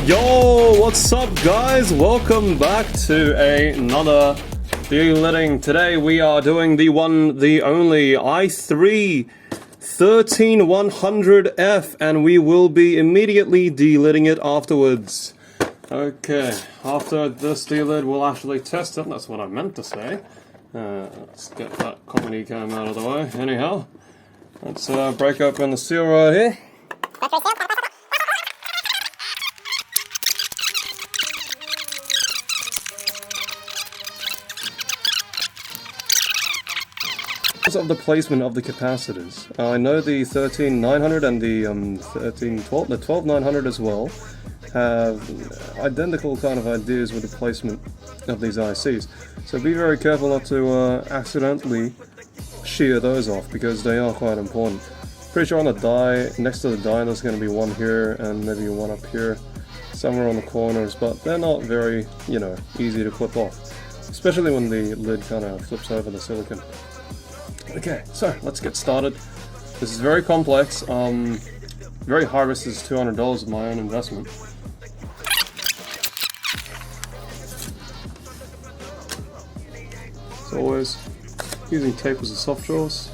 Yo, what's up guys? Welcome back to another delidding. Today we are doing the one, the only i3 13100F, and we will be immediately delidding it afterwards. Okay, after this delid we'll actually test it, that's what I meant to say. Let's get that comedy cam out of the way. Anyhow, let's break open the seal right here. Of the placement of the capacitors, I know the 13900 and the 12900 as well have identical kind of ideas with the placement of these ICs, so be very careful not to accidentally shear those off, because they are quite important. Pretty sure on the die, next to the die, there's going to be one here and maybe one up here somewhere on the corners, but they're not very, easy to clip off, especially when the lid kind of flips over the silicon. Okay, so let's get started. This is very complex. Very high risk. Is $200 of my own investment. As always, using tape as a soft jaws.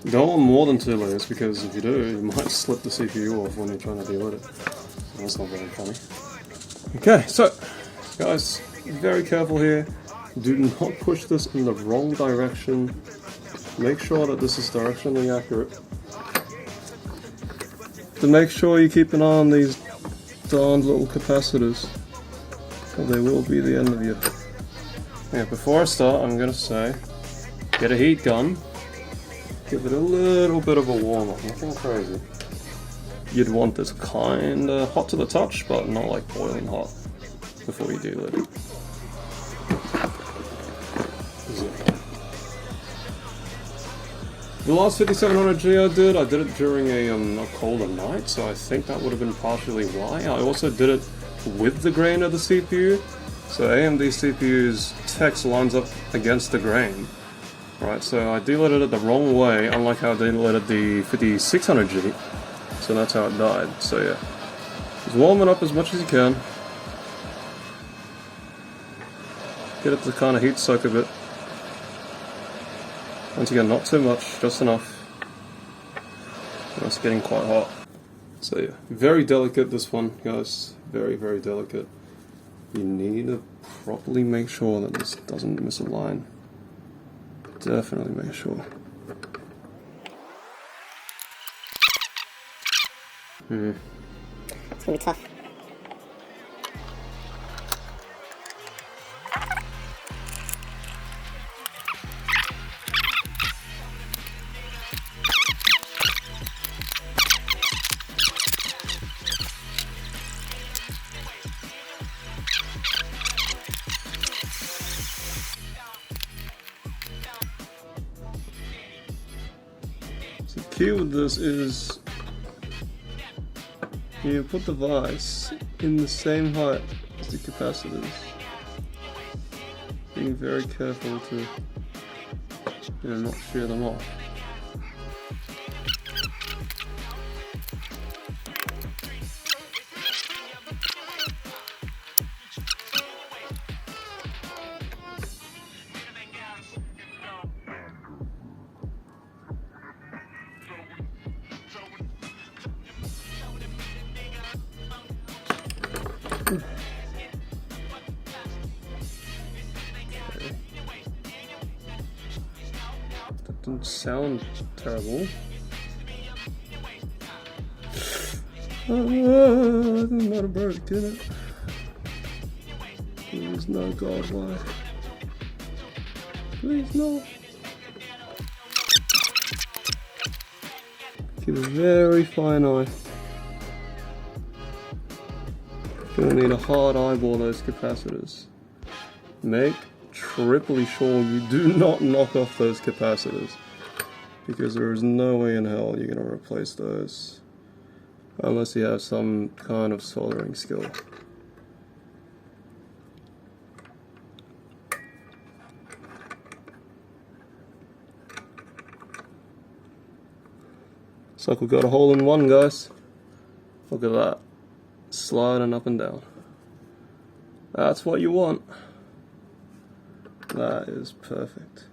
You don't want more than 2 layers, because if you do, you might slip the CPU off when you're trying to deload it. That's not very funny. Okay, so guys, be very careful here. Do not push this in the wrong direction. Make sure that this is directionally accurate. To make sure you keep an eye on these darned little capacitors, or they will be the end of you. Yeah, before I start, I'm gonna say, get a heat gun. Give it a little bit of a warm up, nothing crazy. You'd want this kinda hot to the touch, but not like boiling hot before you delid it. The last 5700G I did it during a colder night, so I think that would have been partially why. I also did it with the grain of the CPU, so AMD CPU's text lines up against the grain. Right, so I delidded it the wrong way, unlike how I delidded the 5600G. So that's how it died. So yeah, just warm it up as much as you can. Get it to kind of heat soak a bit. Once again, not too much, just enough. And it's getting quite hot. So yeah, very delicate this one, guys. Very, very delicate. You need to properly make sure that this doesn't misalign. Definitely make sure. It's gonna be tough. So the key with this is you put the vice in the same height as the capacitors. Being very careful to not shear them off. That didn't sound terrible. I'm not a bird, get it? Please no, God, why? Please no. Keep a very fine eye. Gonna need a hard eyeball those capacitors. Make triply sure you do not knock off those capacitors, because there is no way in hell you're gonna replace those unless you have some kind of soldering skill. Looks like we've got a hole in one, guys. Look at that. Sliding up and down. That's what you want. That is perfect.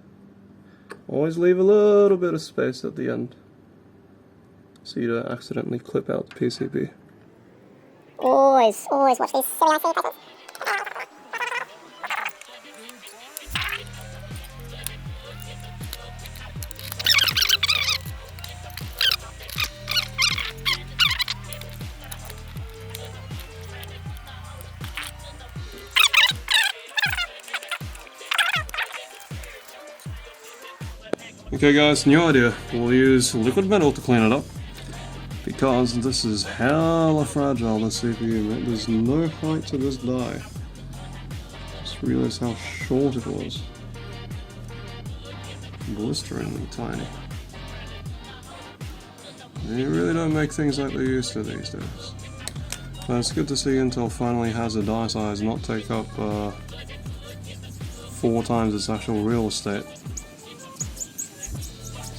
Always leave a little bit of space at the end so you don't accidentally clip out the PCB. Always watch these silly patterns. Okay guys, new idea. We'll use liquid metal to clean it up because this is hella fragile, the CPU. There's no height to this die. Just realized how short it was. Blisteringly tiny. They really don't make things like they used to these days. But it's good to see Intel finally has a die size not take up 4 times its actual real estate.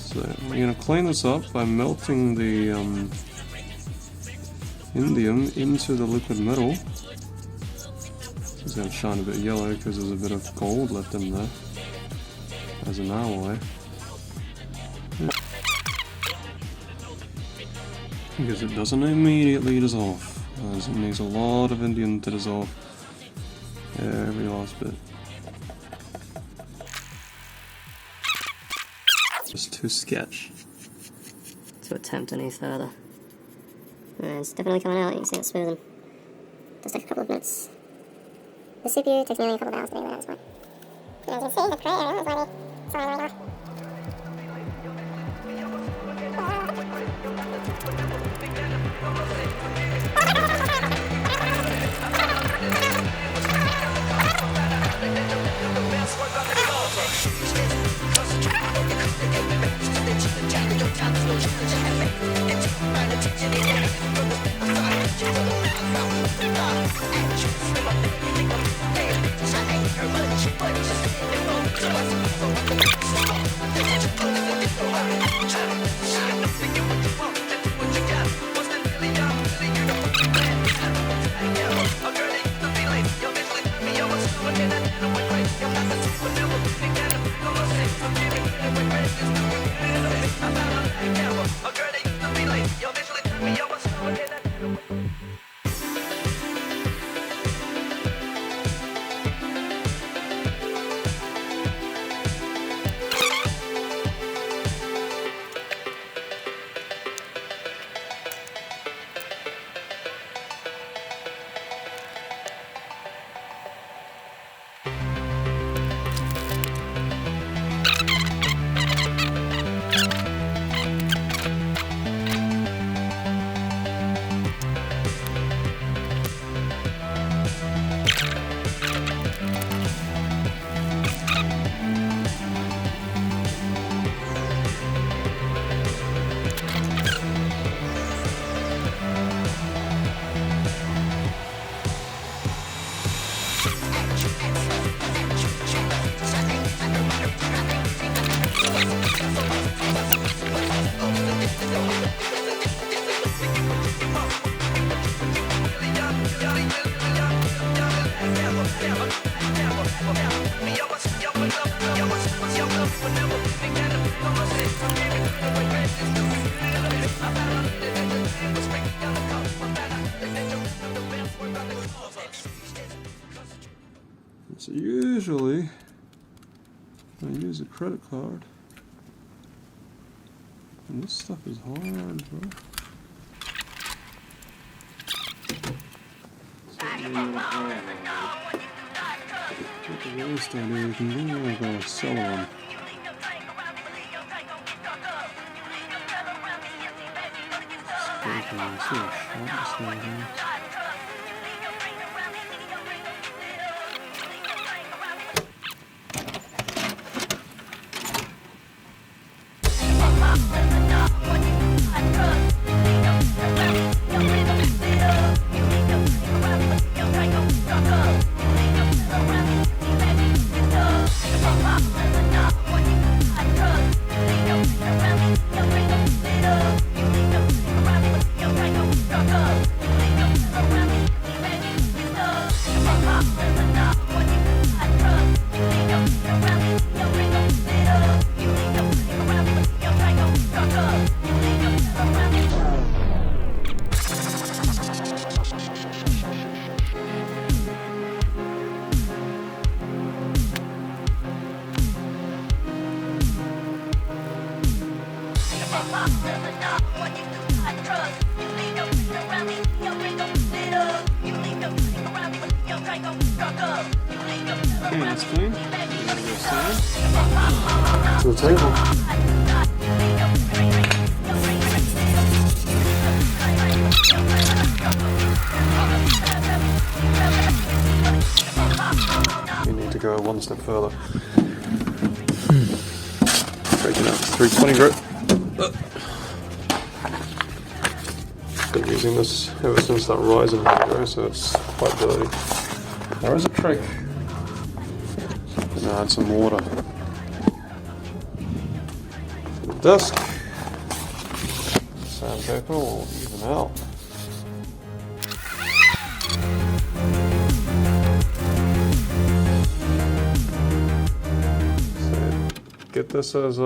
So we're going to clean this up by melting the indium into the liquid metal. It's going to shine a bit yellow because there's a bit of gold left in there as an alloy. Yeah. Because it doesn't immediately dissolve, as it needs a lot of indium to dissolve every last bit. Just too sketch to attempt any further. It's definitely coming out. You can see it's smoothing. Just take a couple of minutes. The CPU takes nearly a couple of hours to make that point. You can see the gray area is already slowing right off. So usually I use a credit card, and this stuff is hard, bro. What the worst idea you can do, like a Celeron. Okay, that's clean. To the table. You need to go one step further. Breaking out 320 grit. Been using this ever since that Ryzen video, so it's quite dirty. There is a trick. Gonna add some water to the disc. Sandpaper will even out. So get this as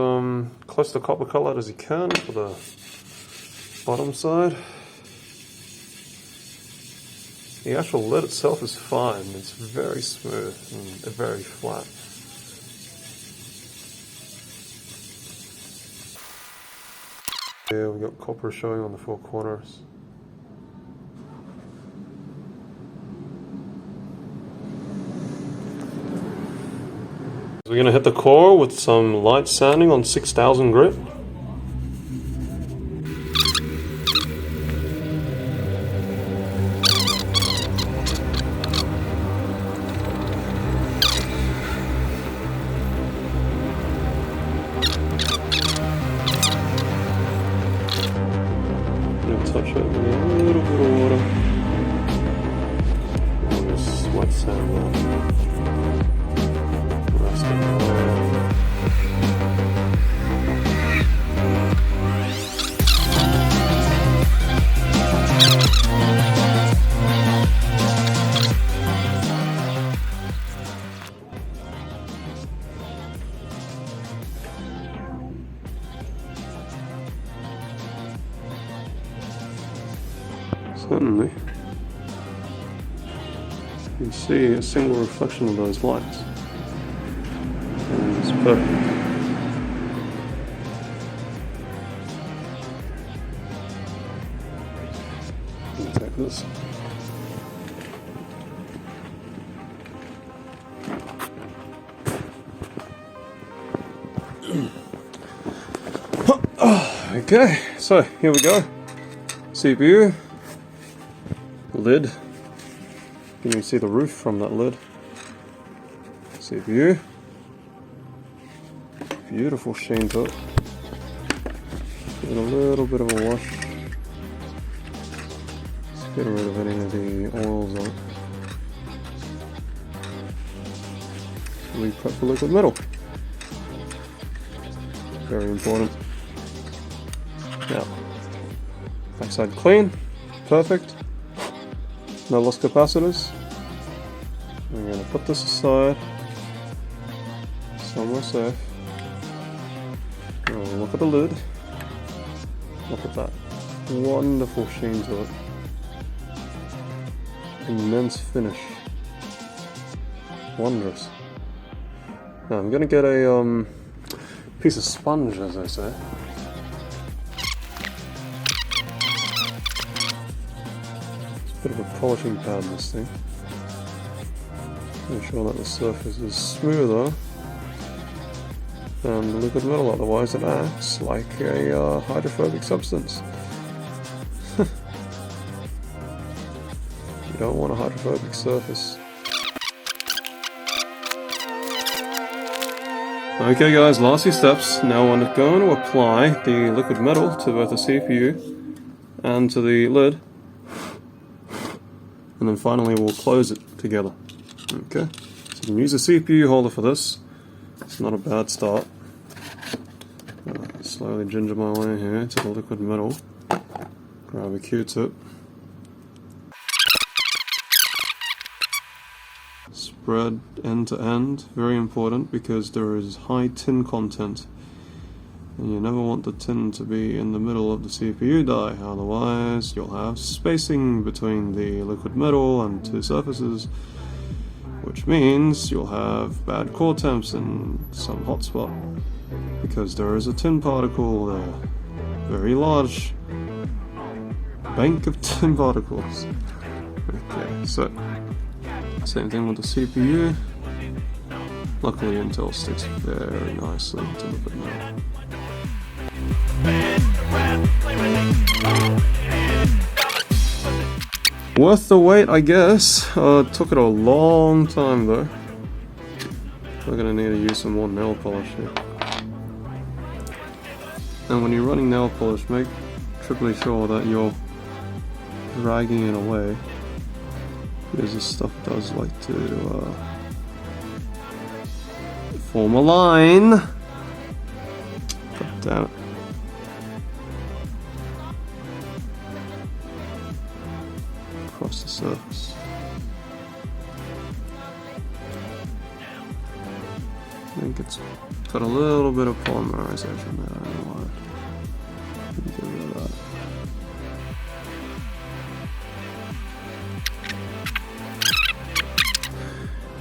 close to copper colored as you can for the bottom side. The actual lid itself is fine, it's very smooth and very flat. Yeah, we've got copper showing on the four corners. We're going to hit the core with some light sanding on 6000 grit. Touch it with a little bit of water. And just wet sand that. Rest it Certainly. You can see a single reflection of those lights. And it's perfect. Let me take this. Okay, so here we go. CPU. Lid. You can see the roof from that lid. CPU. Beautiful sheen to it. Give it a little bit of a wash. Just get rid of any of the oils on it. We prep for liquid metal. Very important. Now, backside clean, perfect. No lost capacitors. I'm going to put this aside, somewhere safe. We'll look at the lid. Look at that. Wonderful sheen to it. Immense finish. Wondrous. Now I'm going to get a piece of sponge, as I say. Bit of a polishing pad, this thing. Make sure that the surface is smoother than liquid metal, otherwise it acts like a hydrophobic substance. You don't want a hydrophobic surface. Okay guys, last few steps. Now I'm going to apply the liquid metal to both the CPU and to the lid. And then finally we'll close it together. Okay, so you can use a CPU holder for this. It's not a bad start. Slowly ginger my way here to the liquid metal. Grab a Q-tip. Spread end to end, very important because there is high tin content. And you never want the tin to be in the middle of the CPU die, otherwise you'll have spacing between the liquid metal and two surfaces, which means you'll have bad core temps and some hot spot, because there is a tin particle there. very large bank of tin particles. Okay, so same thing with the CPU. Luckily Intel sticks very nicely to the bit now. Worth the wait, I guess. Took it a long time though. We're gonna need to use some more nail polish here. And when you're running nail polish, make triply sure that you're dragging it away, because this stuff does like to form a line. God damn it. Across the surface. I think it's got a little bit of polymerization there, I don't know why. Get rid of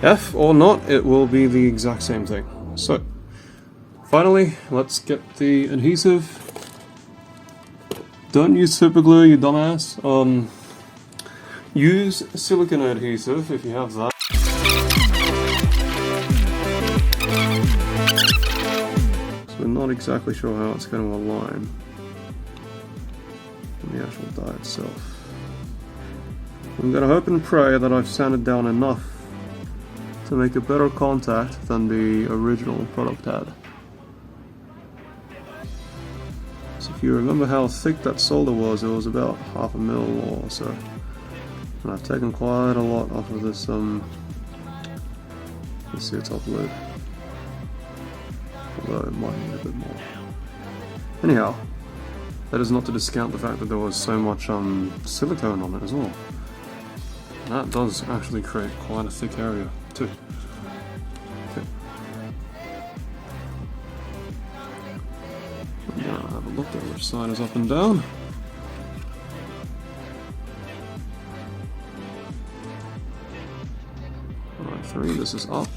that. F or not, it will be the exact same thing. So, finally, let's get the adhesive. Don't use super glue, you dumbass. Use silicone adhesive if you have that. So we're not exactly sure how it's going to align on the actual die itself. I'm going to hope and pray that I've sanded down enough to make a better contact than the original product had. So if you remember how thick that solder was, it was about 1/2 mil or so. And I've taken quite a lot off of this, let's see, top lid. Although it might need a bit more. Anyhow, that is not to discount the fact that there was so much silicone on it as well. That does actually create quite a thick area too. Okay. Now have a look at which side is up and down. Alright, 3, this is up.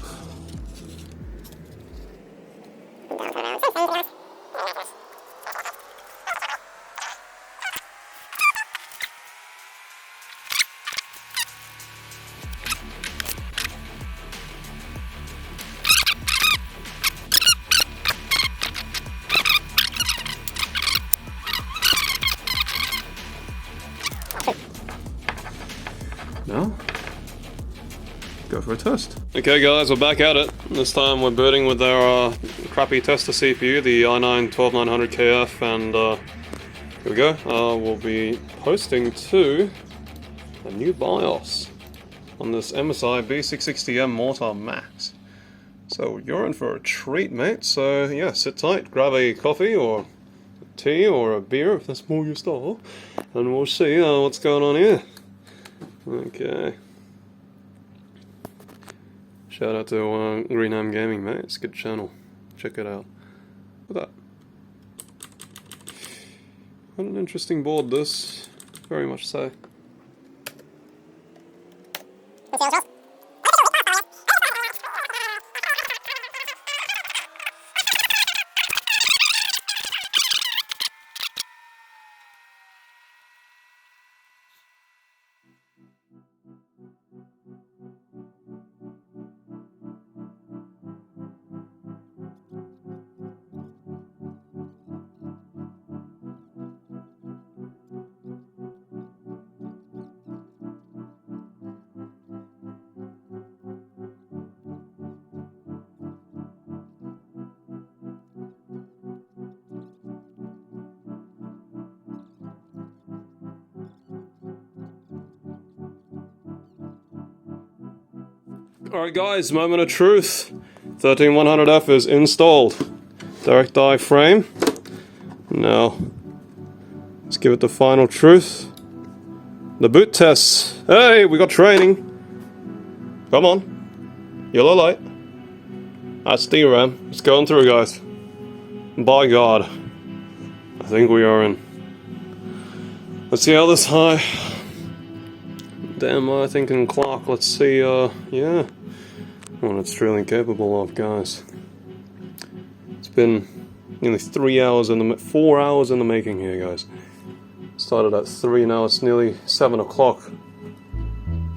Now, go for a test. Okay guys, we're back at it. This time we're booting with our crappy tester CPU, the i9-12900KF, and here we go. We'll be posting to a new BIOS on this MSI B660m Mortar Max. So you're in for a treat, mate. So yeah, sit tight, grab a coffee or a tea or a beer if that's more your style, and we'll see what's going on here. Okay. Shout out to Greenham Gaming, mate. It's a good channel. Check it out. Look at that. What an interesting board this. Very much so. Alright guys, moment of truth. 13100F is installed. Direct die frame. Now, let's give it the final truth. The boot tests. Hey, we got training. Come on. Yellow light. That's DRAM. It's going through, guys. By God. I think we are in. Let's see how this high. Damn, I think in clock. Let's see, yeah. What it's truly capable of, guys. It's been Nearly 3 hours in the 4 hours in the making here, guys. Started at 3, now it's nearly 7 o'clock.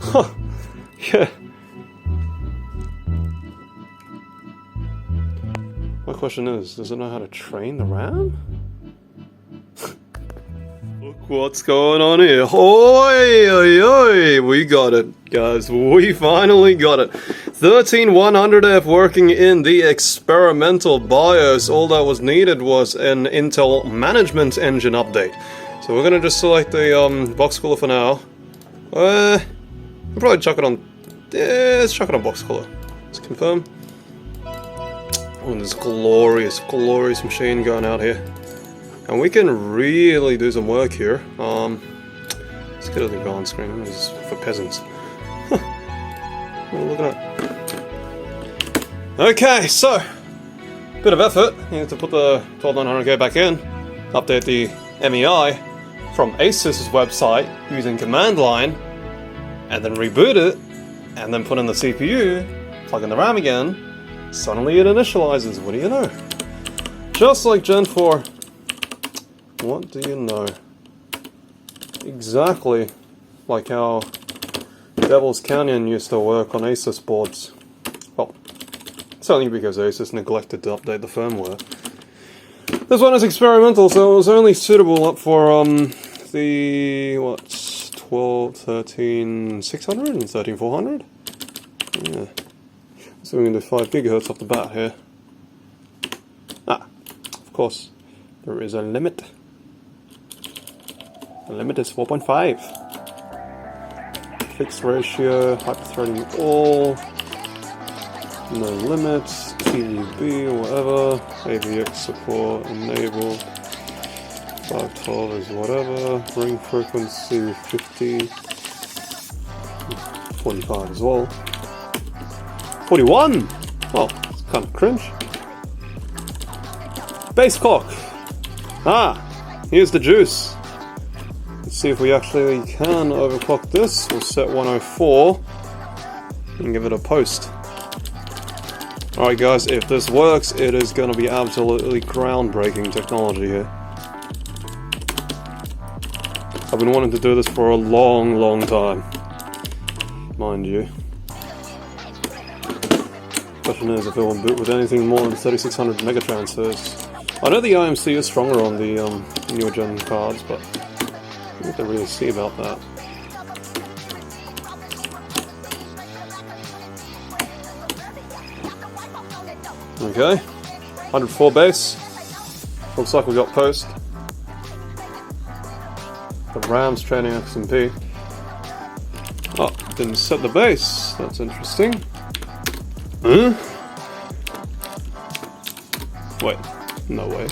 Huh. Yeah. My question is, does it know how to train the RAM? Look what's going on here. Oi, oi, oi. We got it, guys. We finally got it. 13100F working in the experimental BIOS. All that was needed was an Intel management engine update. So we're gonna just select the box cooler for now. We'll probably chuck it on. Yeah, let's chuck it on box cooler. Let's confirm. Oh, this glorious, glorious machine going out here. And we can really do some work here. Let's get to the advanced screen. This is for peasants. What are we looking at? Okay, so bit of effort. You need to put the 12900K back in, update the MEI from Asus's website using command line, and then reboot it, and then put in the CPU, plug in the RAM again. Suddenly it initializes. What do you know? Just like Gen 4. What do you know? Exactly like how Devil's Canyon used to work on Asus boards. Well, certainly because Asus neglected to update the firmware. This one is experimental, so it was only suitable up for the 13600 and 13400. Yeah. So we're going to do 5 GHz off the bat here. Of course, there is a limit. The limit is 4.5. Fixed ratio, hyper-threading all, no limits, TDB, whatever, AVX support enabled, 512 is whatever, ring frequency 50, 45 as well. 41! Well, it's kind of cringe. Base clock! Here's the juice. Let's see if we actually can overclock this. We'll set 104 and give it a post. Alright guys, if this works, it is going to be absolutely groundbreaking technology here. I've been wanting to do this for a long, long time. Mind you. Question is if it will boot with anything more than 3600 mega transfers. I know the IMC is stronger on the newer gen cards, but I have to really see about that. Okay, 104 base. Looks like we got post. The RAM's training XMP. Oh, didn't set the base. That's interesting. Huh? Wait, no way.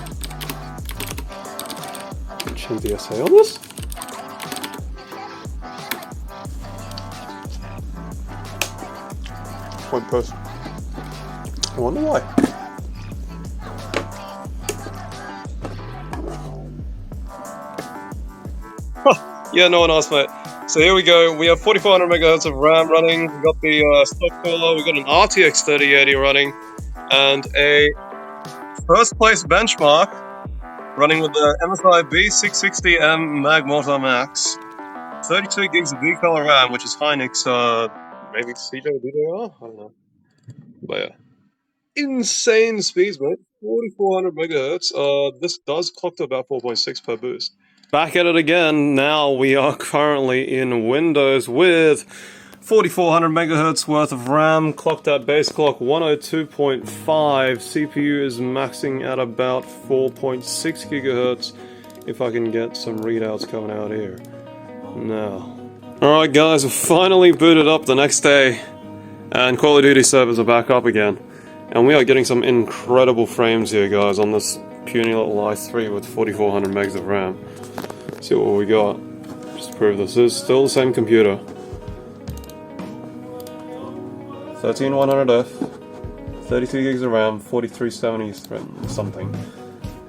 Change the SA on this? Point post. I wonder why. Yeah, no one asked, mate. So here we go. We have 4400 megahertz of RAM running. We got the stock cooler. We got an RTX 3080 running, and a first place benchmark running with the MSI B660m Mortar Max. 32 gigs of Vcolor RAM, which is Hynix, maybe CJR, DDR? I don't know. But yeah. Insane speeds, mate. 4400 megahertz. This does clock to about 4.6 per boost. Back at it again. Now we are currently in Windows with 4400 megahertz worth of RAM, clocked at base clock 102.5. CPU is maxing at about 4.6 gigahertz. If I can get some readouts coming out here. Now. Alright guys, we finally booted up the next day, and Call of Duty servers are back up again. And we are getting some incredible frames here, guys, on this puny little i3 with 4400 megs of RAM. Let's see what we got. Just to prove this is still the same computer. 13100F, 32 gigs of RAM, 4370 something.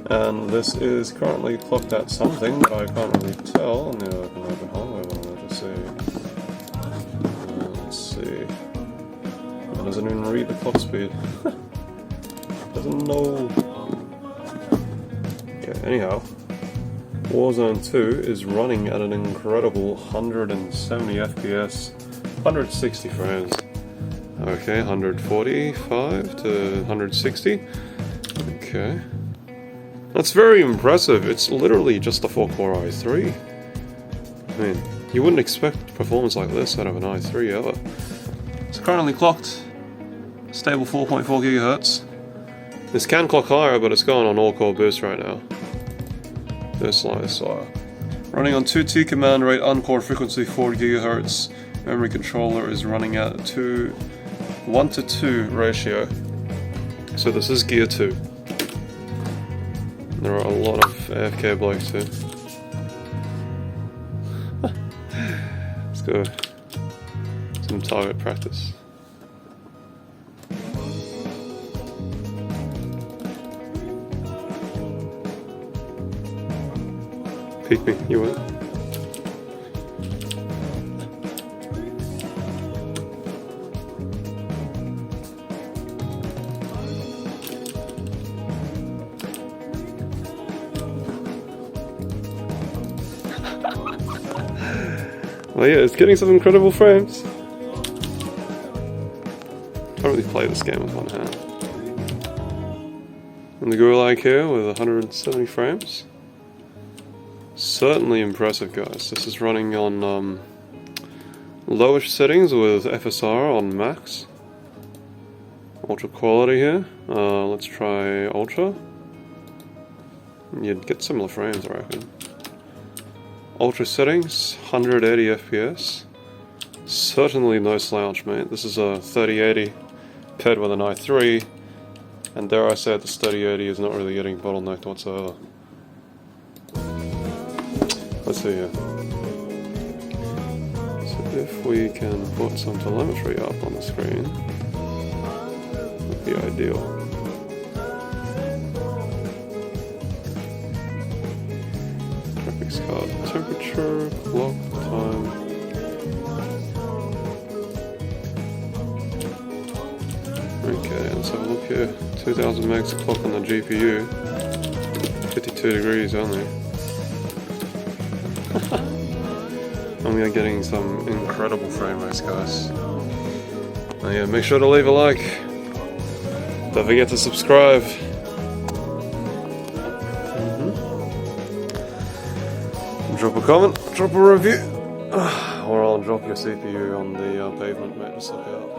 And this is currently clocked at something that I can't really tell. I'm going to open hardware one, let's see. Let's see. It doesn't even read the clock speed. Doesn't know. Okay, anyhow, Warzone 2 is running at an incredible 170 FPS, 160 frames. Okay, 145 to 160. Okay. That's very impressive. It's literally just a 4-core i3. I mean, you wouldn't expect performance like this out of an i3 ever. It's currently clocked stable 4.4 GHz. This can clock higher, but it's going on all-core boost right now. This slice, running on 2T command rate, uncore frequency 4 GHz. Memory controller is running at 1:2 ratio. So this is gear 2. There are a lot of AFK blokes here. Let's go. Some target practice. Peek me, you won't. Well, yeah, it's getting some incredible frames. Can't really play this game with one hand. And the Gulag here with 170 frames. Certainly impressive, guys. This is running on lowish settings with FSR on max. Ultra quality here. Let's try ultra. You'd get similar frames, I reckon. Ultra settings, 180 FPS. Certainly no slouch, mate. This is a 3080 paired with an i3, and dare I say it, this 3080 is not really getting bottlenecked whatsoever. Let's see here. So if we can put some telemetry up on the screen, that'd be ideal. Graphics card temperature, clock, time. Okay, let's have a look here. 2000 megs clock on the GPU. 52 degrees only. And we are getting some incredible frame rates, guys. Oh yeah, make sure to leave a like. Don't forget to subscribe. Drop a comment, drop a review, or I'll drop your CPU on the pavement, mate, to suck out.